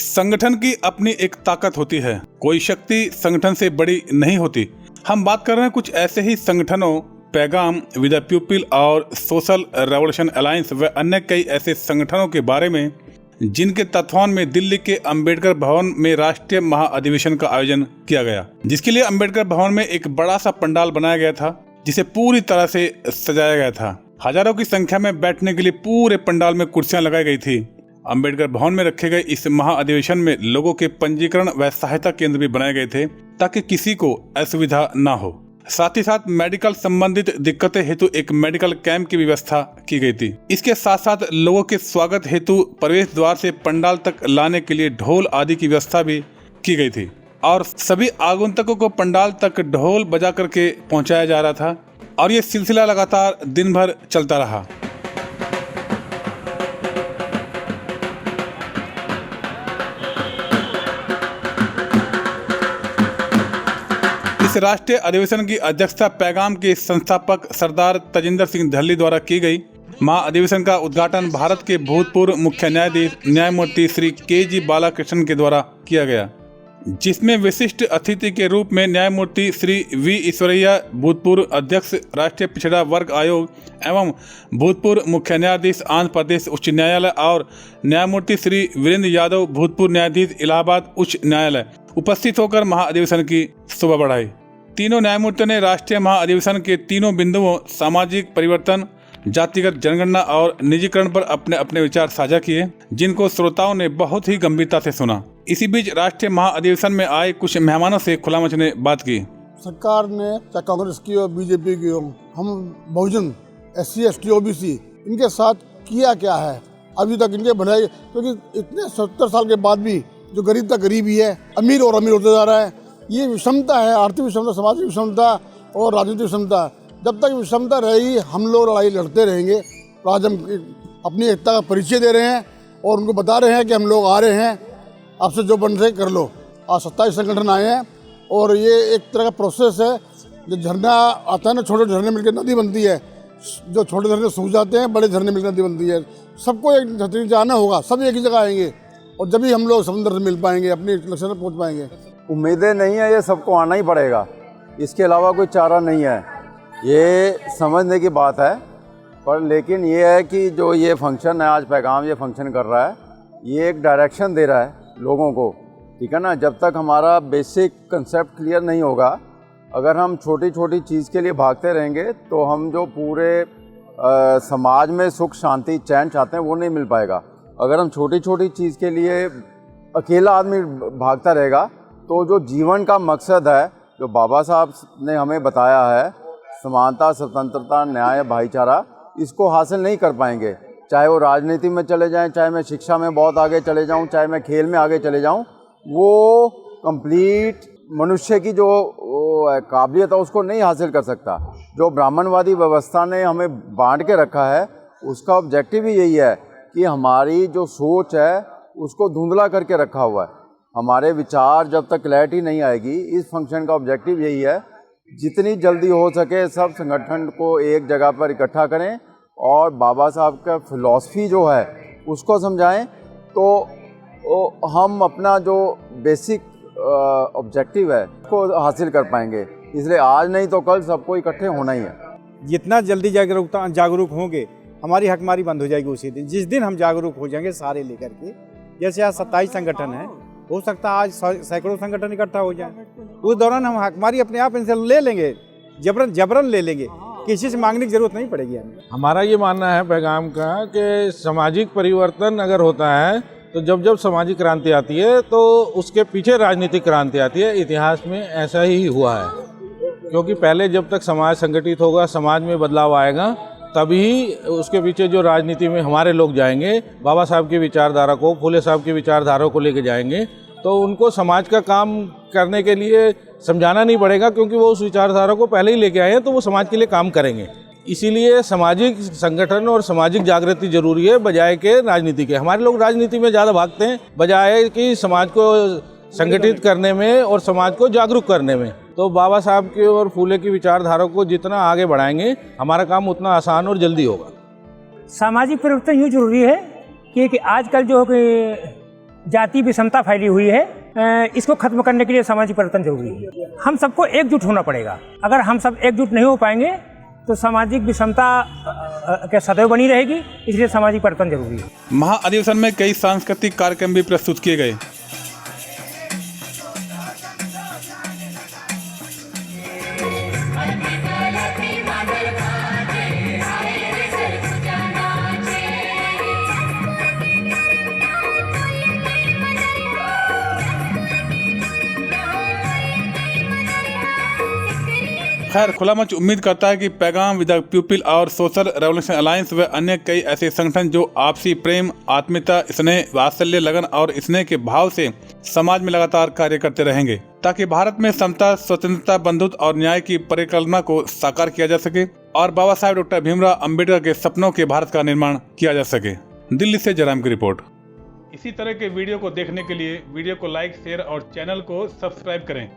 संगठन की अपनी एक ताकत होती है, कोई शक्ति संगठन से बड़ी नहीं होती। हम बात कर रहे हैं कुछ ऐसे ही संगठनों, पैगाम, विद द पीपल और सोशल रेवोल्यूशन अलायंस व अन्य कई ऐसे संगठनों के बारे में जिनके तत्वान में दिल्ली के अंबेडकर भवन में राष्ट्रीय महाअधिवेशन का आयोजन किया गया, जिसके लिए अंबेडकर भवन में एक बड़ा सा पंडाल बनाया गया था जिसे पूरी तरह से सजाया गया था। हजारों की संख्या में बैठने के लिए पूरे पंडाल में कुर्सियां लगाई गई थी। अंबेडकर भवन में रखे गए इस महाअधिवेशन में लोगों के पंजीकरण व सहायता केंद्र भी बनाए गए थे ताकि किसी को असुविधा न हो। साथ ही साथ मेडिकल संबंधित दिक्कतें हेतु एक मेडिकल कैंप की व्यवस्था की गई थी। इसके साथ साथ लोगों के स्वागत हेतु प्रवेश द्वार से पंडाल तक लाने के लिए ढोल आदि की व्यवस्था भी की गई थी और सभी आगंतुकों को पंडाल तक ढोल बजा करके पहुंचाया जा रहा था और ये सिलसिला लगातार दिन भर चलता रहा। इस राष्ट्रीय अधिवेशन की अध्यक्षता पैगाम के संस्थापक सरदार तजिंदर सिंह धल्ली द्वारा की गई। महाअधिवेशन का उद्घाटन भारत के भूतपूर्व मुख्य न्यायाधीश न्यायमूर्ति श्री के.जी. बालाकृष्णन के द्वारा किया गया, जिसमें विशिष्ट अतिथि के रूप में न्यायमूर्ति श्री वी. ईश्वरैया, भूतपूर्व अध्यक्ष राष्ट्रीय पिछड़ा वर्ग आयोग एवं भूतपूर्व मुख्य न्यायाधीश आंध्र प्रदेश उच्च न्यायालय और न्यायमूर्ति श्री वीरेंद्र यादव, भूतपूर्व न्यायाधीश इलाहाबाद उच्च न्यायालय उपस्थित होकर महाअधिवेशन की शोभा बढ़ाई। तीनों न्यायमूर्तियों ने राष्ट्रीय महाअधिवेशन के तीनों बिंदुओं सामाजिक परिवर्तन, जातिगत जनगणना और निजीकरण पर अपने अपने विचार साझा किए, जिनको श्रोताओं ने बहुत ही गंभीरता से सुना। इसी बीच राष्ट्रीय महाअधिवेशन में आए कुछ मेहमानों से खुला मंच ने बात की। सरकार ने चाहे कांग्रेस की और बीजेपी की हो, हम बहुजन SC, ST, OBC इनके साथ किया क्या है अभी तक इनके बनाए, क्योंकि इतने 70 साल के बाद भी जो गरीब तक गरीब ही है, अमीर और अमीर होते जा रहा है। ये विषमता है, आर्थिक विषमता, सामाजिक विषमता और राजनीतिक विषमता। जब तक विषमता रहेगी हम लोग लड़ाई लड़ते रहेंगे। आज हम अपनी एकता का परिचय दे रहे हैं और उनको बता रहे हैं कि हम लोग आ रहे हैं, आपसे जो बन रहे कर लो। आज 27 संगठन आए हैं और ये एक तरह का प्रोसेस है। जो झरना आता है ना, छोटे झरने मिलकर नदी बनती है, जो छोटे झरने सूख जाते हैं, बड़े झरने मिलकर नदी बनती है। सबको एक झरने जाना होगा, सब एक ही जगह आएंगे और जब भी हम लोग समुद्र से मिल पाएंगे, अपने लक्ष्य तक पहुँच पाएंगे। उम्मीदें नहीं है, ये सबको आना ही पड़ेगा, इसके अलावा कोई चारा नहीं है। ये समझने की बात है, पर लेकिन ये है कि जो ये फंक्शन है, आज पैगाम ये फंक्शन कर रहा है, ये एक डायरेक्शन दे रहा है लोगों को, ठीक है ना। जब तक हमारा बेसिक कंसेप्ट क्लियर नहीं होगा, अगर हम छोटी छोटी चीज़ के लिए भागते रहेंगे तो हम जो पूरे समाज में सुख शांति चैन चाहते हैं वो नहीं मिल पाएगा। अगर हम छोटी छोटी चीज़ के लिए अकेला आदमी भागता रहेगा तो जो जीवन का मकसद है, जो बाबा साहब ने हमें बताया है, समानता, स्वतंत्रता, न्याय, भाईचारा, इसको हासिल नहीं कर पाएंगे। चाहे वो राजनीति में चले जाएं, चाहे मैं शिक्षा में बहुत आगे चले जाऊं, चाहे मैं खेल में आगे चले जाऊं, वो कंप्लीट मनुष्य की जो काबिलियत है उसको नहीं हासिल कर सकता। जो ब्राह्मणवादी व्यवस्था ने हमें बांट के रखा है, उसका ऑब्जेक्टिव ही यही है कि हमारी जो सोच है उसको धुंधला करके रखा हुआ है। हमारे विचार जब तक क्लैरिटी नहीं आएगी, इस फंक्शन का ऑब्जेक्टिव यही है, जितनी जल्दी हो सके सब संगठन को एक जगह पर इकट्ठा करें और बाबा साहब का फिलॉसफी जो है उसको समझाएं, तो हम अपना जो बेसिक ऑब्जेक्टिव है उसको हासिल कर पाएंगे। इसलिए आज नहीं तो कल सबको इकट्ठे होना ही है। जितना जल्दी जागरूक होंगे, हमारी हकमारी बंद हो जाएगी उसी दिन। जिस दिन हम जागरूक हो जाएंगे सारे लेकर के, जैसे आज 27 संगठन है, हो सकता है आज सैकड़ों संगठन इकट्ठा हो जाए, उस दौरान हम हकमारी अपने आप इनसे ले लेंगे, जबरन ले लेंगे, किसी से मांगने की जरूरत नहीं पड़ेगी हमें। हमारा ये मानना है पैगाम का कि सामाजिक परिवर्तन अगर होता है तो जब जब सामाजिक क्रांति आती है तो उसके पीछे राजनीतिक क्रांति आती है। इतिहास में ऐसा ही हुआ है, क्योंकि पहले जब तक समाज संगठित होगा, समाज में बदलाव आएगा, तभी उसके पीछे जो राजनीति में हमारे लोग जाएंगे, बाबा साहब की विचारधारा को, फूले साहब की विचारधारा को लेके जाएंगे, तो उनको समाज का काम करने के लिए समझाना नहीं पड़ेगा, क्योंकि वो उस विचारधारा को पहले ही लेके आए हैं, तो वो समाज के लिए काम करेंगे। इसीलिए सामाजिक संगठन और सामाजिक जागृति जरूरी है बजाय के राजनीति के। हमारे लोग राजनीति में ज़्यादा भागते हैं बजाय कि समाज को संगठित करने में और समाज को जागरूक करने में। तो बाबा साहब की और फूले की विचारधारा को जितना आगे बढ़ाएंगे, हमारा काम उतना आसान और जल्दी होगा। सामाजिक परिवर्तन यूँ जरूरी है कि आजकल जो जाति विषमता फैली हुई है, इसको खत्म करने के लिए सामाजिक परिवर्तन जरूरी है। हम सबको एकजुट होना पड़ेगा। अगर हम सब एकजुट नहीं हो पाएंगे तो सामाजिक विषमता के सदैव बनी रहेगी, इसलिए सामाजिक परिवर्तन जरूरी है। महाअधिवेशन में कई सांस्कृतिक कार्यक्रम भी प्रस्तुत किए गए। खैर, खुला मंच उम्मीद करता है कि पैगाम विद द पीपल और सोशल रेवोल्यूशन अलायंस व अन्य कई ऐसे संगठन जो आपसी प्रेम, आत्मीयता, स्नेह, वात्सल्य, लगन और स्नेह के भाव से समाज में लगातार कार्य करते रहेंगे, ताकि भारत में समता, स्वतंत्रता, बंधुत्व और न्याय की परिकल्पना को साकार किया जा सके और बाबा साहेब डॉक्टर भीमराव अम्बेडकर के सपनों के भारत का निर्माण किया जा सके। दिल्ली से जयराम की रिपोर्ट। इसी तरह के वीडियो को देखने के लिए वीडियो को लाइक, शेयर और चैनल को सब्सक्राइब करें।